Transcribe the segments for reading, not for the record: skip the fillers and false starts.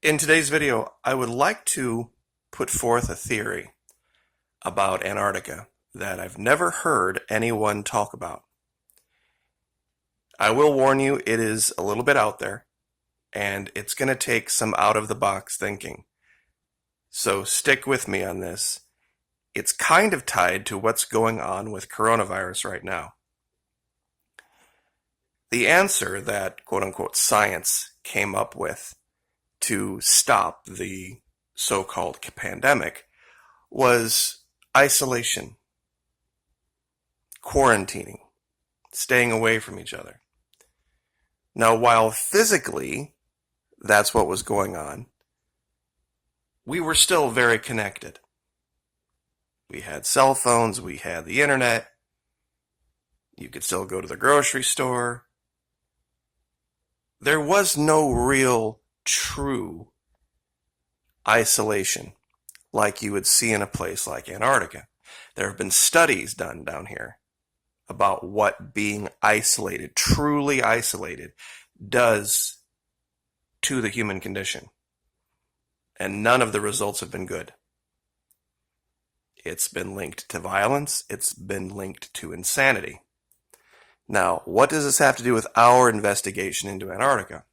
In today's video, I would like to put forth a theory about Antarctica that I've never heard anyone talk about. I will warn you, it is a little bit out there, and it's going to take some out-of-the-box thinking. So stick with me on this. It's kind of tied to what's going on with coronavirus right now. The answer that quote-unquote science came up with to stop the so-called pandemic was isolation, quarantining, staying away from each other. Now, while physically that's what was going on, we were still very connected. We had cell phones, we had the internet, you could still go to the grocery store. There was no real true isolation like you would see in a place like Antarctica. There have been studies done down here about what being isolated, truly isolated, does to the human condition. And none of the results have been good. It's been linked to violence. It's been linked to insanity. Now, what does this have to do with our investigation into Antarctica?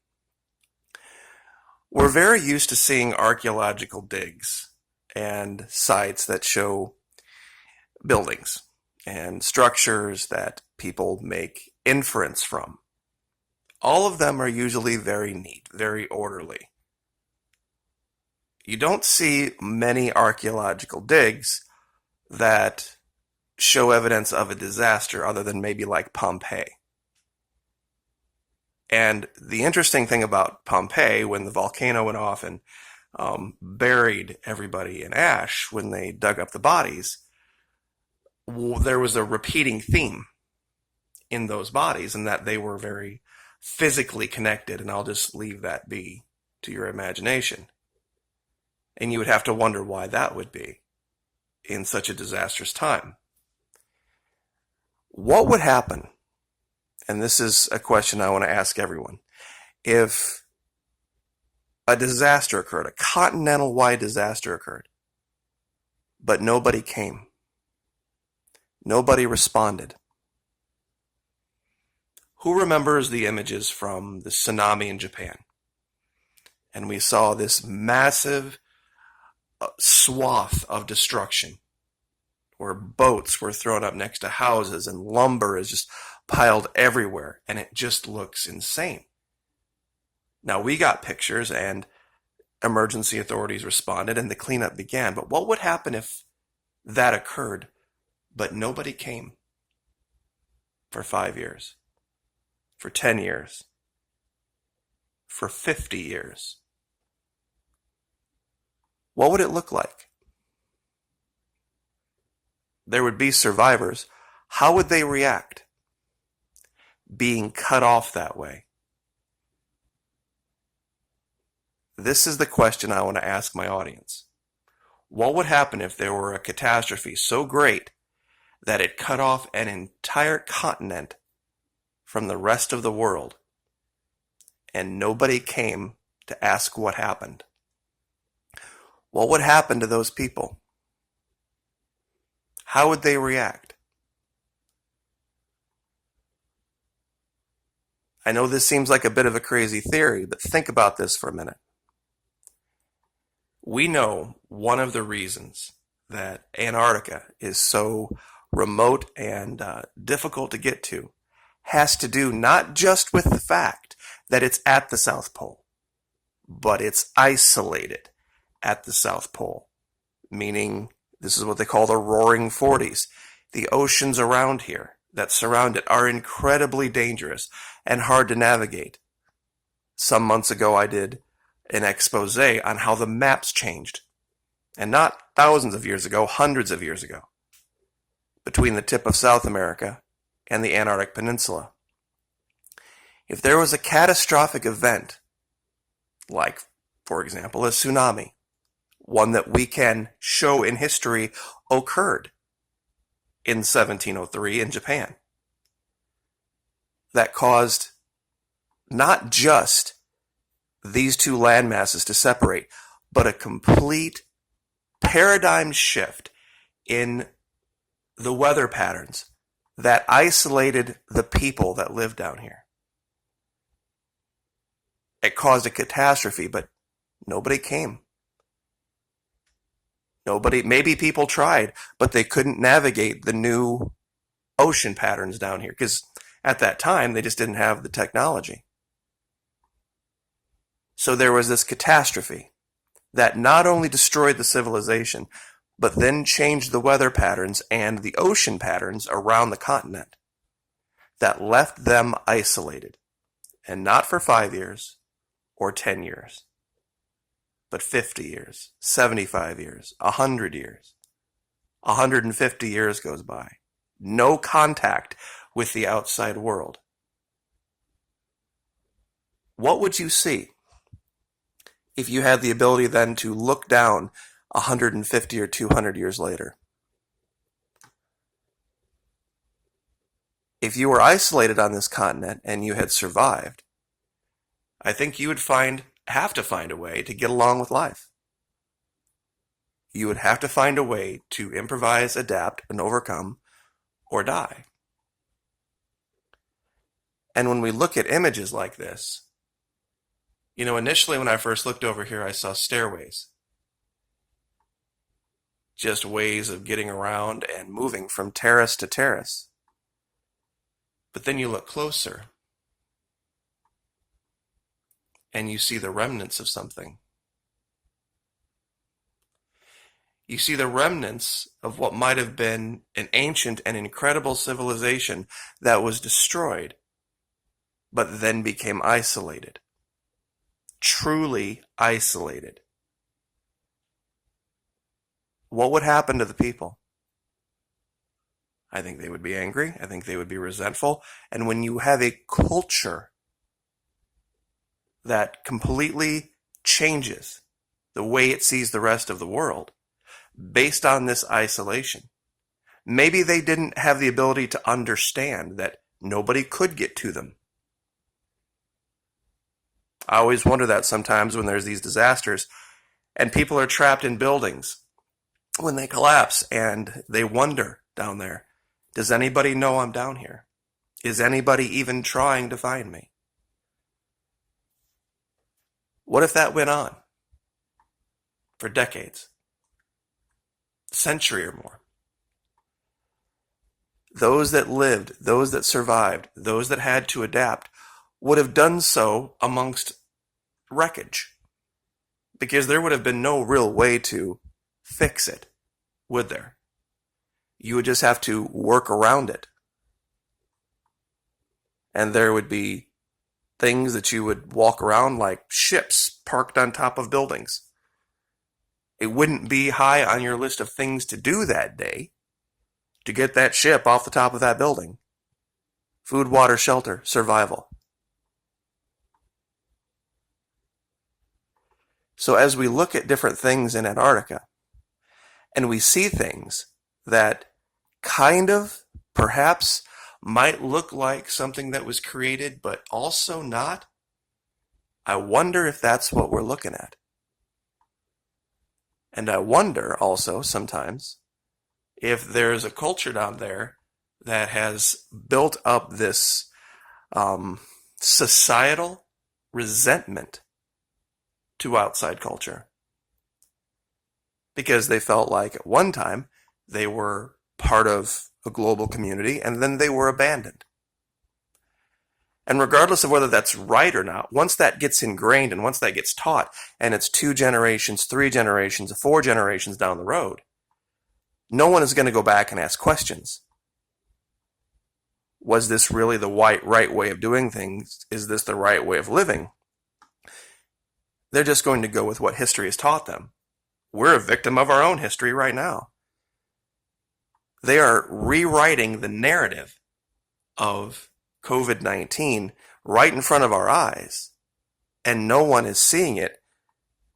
We're very used to seeing archaeological digs and sites that show buildings and structures that people make inference from. All of them are usually very neat, very orderly. You don't see many archaeological digs that show evidence of a disaster other than maybe like Pompeii. And the interesting thing about Pompeii, when the volcano went off and buried everybody in ash when they dug up the bodies, there was a repeating theme in those bodies, and that they were very physically connected, and I'll just leave that be to your imagination. And you would have to wonder why that would be in such a disastrous time. What would happen, and this is a question I want to ask everyone, if a disaster occurred, a continental-wide disaster occurred, but nobody came? Nobody responded. Who remembers the images from the tsunami in Japan? And we saw this massive swath of destruction where boats were thrown up next to houses and lumber is just piled everywhere, and it just looks insane. Now, we got pictures and emergency authorities responded and the cleanup began, but what would happen if that occurred, but nobody came for 5 years, for 10 years, for 50 years? What would it look like? There would be survivors. How would they react being cut off that way? This is the question I want to ask my audience. What would happen if there were a catastrophe so great that it cut off an entire continent from the rest of the world and nobody came to ask what happened? What would happen to those people? How would they react? I know this seems like a bit of a crazy theory, but think about this for a minute. We know one of the reasons that Antarctica is so remote and difficult to get to has to do not just with the fact that it's at the South Pole, but it's isolated at the South Pole, meaning this is what they call the Roaring Forties. The oceans around here that surround it are incredibly dangerous and hard to navigate. Some months ago, I did an expose on how the maps changed, and not thousands of years ago, hundreds of years ago, between the tip of South America and the Antarctic Peninsula. If there was a catastrophic event, like, for example, a tsunami, one that we can show in history occurred in 1703 in Japan, that caused not just these two land masses to separate, but a complete paradigm shift in the weather patterns that isolated the people that lived down here. It caused a catastrophe, but nobody came. Maybe people tried, but they couldn't navigate the new ocean patterns down here because at that time they just didn't have the technology. So there was this catastrophe that not only destroyed the civilization, but then changed the weather patterns and the ocean patterns around the continent that left them isolated. And not for 5 years or 10 years, but 50 years, 75 years, 100 years, 150 years goes by. No contact with the outside world. What would you see if you had the ability then to look down 150 or 200 years later? If you were isolated on this continent and you had survived, I think you would have to find a way to get along with life. You would have to find a way to improvise, adapt, and overcome, or die. And when we look at images like this, initially when I first looked over here, I saw stairways. Just ways of getting around and moving from terrace to terrace. But then you look closer, and you see the remnants of something. You see the remnants of what might have been an ancient and incredible civilization that was destroyed, but then became isolated. Truly isolated. What would happen to the people? I think they would be angry. I think they would be resentful. And when you have a culture that completely changes the way it sees the rest of the world based on this isolation, maybe they didn't have the ability to understand that nobody could get to them. I always wonder that sometimes when there's these disasters and people are trapped in buildings when they collapse and they wonder down there, does anybody know I'm down here? Is anybody even trying to find me? What if that went on for decades, a century or more? Those that lived, those that survived, those that had to adapt would have done so amongst wreckage, because there would have been no real way to fix it, would there? You would just have to work around it. And there would be things that you would walk around like ships parked on top of buildings. It wouldn't be high on your list of things to do that day to get that ship off the top of that building. Food, water, shelter, survival. So as we look at different things in Antarctica, and we see things that kind of, perhaps, might look like something that was created, but also not, I wonder if that's what we're looking at. And I wonder also sometimes if there's a culture down there that has built up this societal resentment to outside culture, because they felt like at one time they were part of a global community and then they were abandoned. And regardless of whether that's right or not, once that gets ingrained and once that gets taught, and it's 2 generations, 3 generations, 4 generations down the road, no one is going to go back and ask questions. Was this really the right way of doing things? Is this the right way of living? They're just going to go with what history has taught them. We're a victim of our own history right now. They are rewriting the narrative of COVID-19 right in front of our eyes, and no one is seeing it.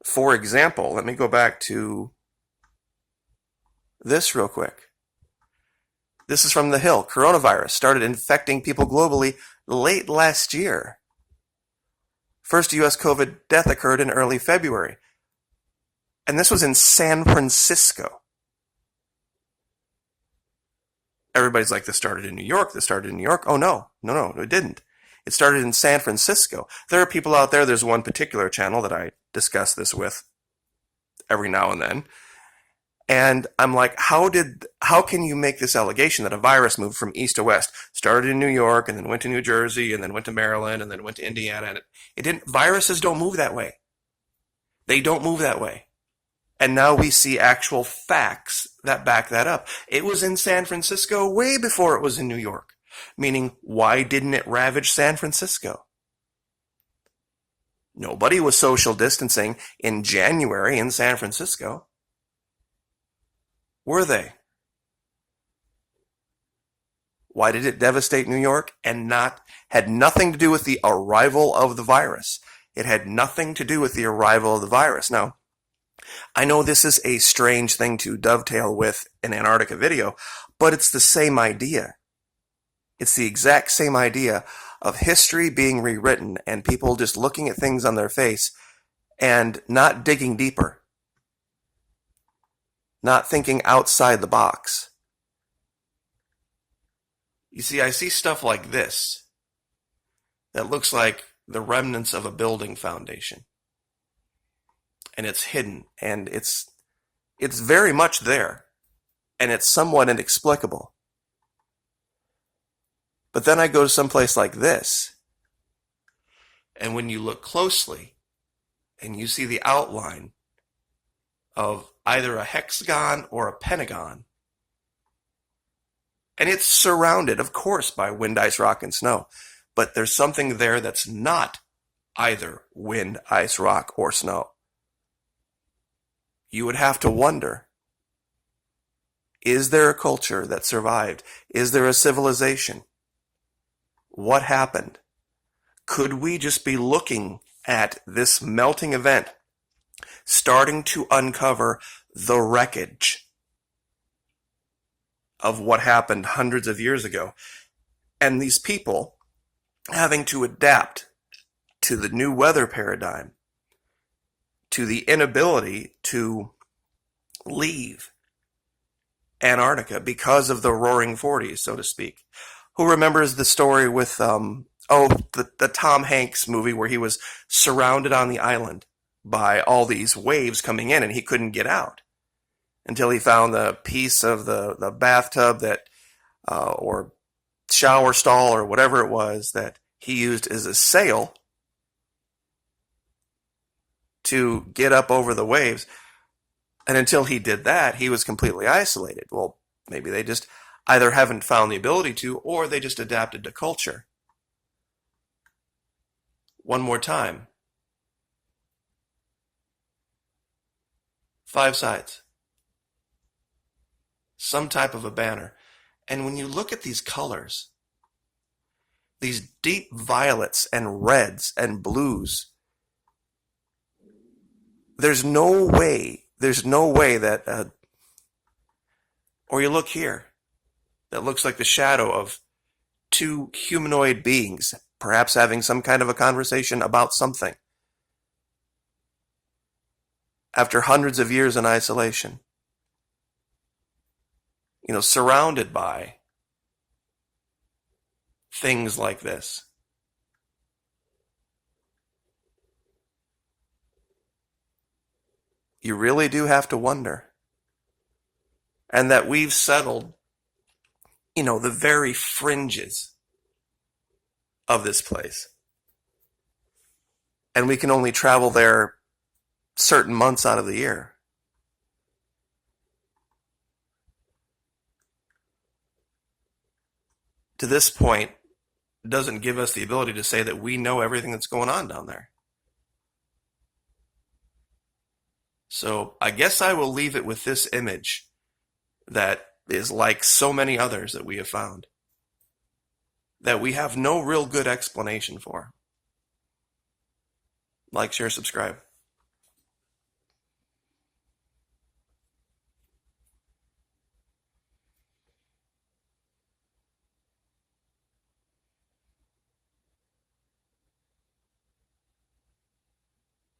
For example, let me go back to this real quick. This is from The Hill. Coronavirus started infecting people globally late last year. First U.S. COVID death occurred in early February. And this was in San Francisco. Everybody's like, this started in New York. This started in New York. Oh, no, it didn't. It started in San Francisco. There are people out there, there's one particular channel that I discuss this with every now and then. And I'm like, how can you make this allegation that a virus moved from east to west, started in New York and then went to New Jersey and then went to Maryland and then went to Indiana? And it didn't. Viruses don't move that way. They don't move that way. And now we see actual facts that back that up. It was in San Francisco way before it was in New York. Meaning, why didn't it ravage San Francisco? Nobody was social distancing in January in San Francisco. Were they? Why did it devastate New York and had nothing to do with the arrival of the virus? It had nothing to do with the arrival of the virus. Now, I know this is a strange thing to dovetail with an Antarctica video, but it's the same idea. It's the exact same idea of history being rewritten and people just looking at things on their face and not digging deeper, not thinking outside the box. You see, I see stuff like this that looks like the remnants of a building foundation. And it's hidden, and it's very much there, and it's somewhat inexplicable. But then I go to someplace like this, and when you look closely, and you see the outline of either a hexagon or a pentagon, and it's surrounded, of course, by wind, ice, rock, and snow, but there's something there that's not either wind, ice, rock, or snow. You would have to wonder, is there a culture that survived? Is there a civilization? What happened? Could we just be looking at this melting event, starting to uncover the wreckage of what happened hundreds of years ago, and these people having to adapt to the new weather paradigm, to the inability to leave Antarctica because of the roaring 40s, so to speak? Who remembers the story with, the Tom Hanks movie where he was surrounded on the island by all these waves coming in and he couldn't get out until he found the piece of the bathtub that, or shower stall or whatever it was that he used as a sail to get up over the waves. And until he did that, he was completely isolated. Well, maybe they just either haven't found the ability to, or they just adapted to culture. One more time. 5 sides. Some type of a banner. And when you look at these colors, these deep violets and reds and blues, there's no way that, or you look here, that looks like the shadow of 2 humanoid beings, perhaps having some kind of a conversation about something. After hundreds of years in isolation, surrounded by things like this. You really do have to wonder. And that we've settled, the very fringes of this place. And we can only travel there certain months out of the year. To this point, it doesn't give us the ability to say that we know everything that's going on down there. So I guess I will leave it with this image that is like so many others that we have found, that we have no real good explanation for. Like, share, subscribe.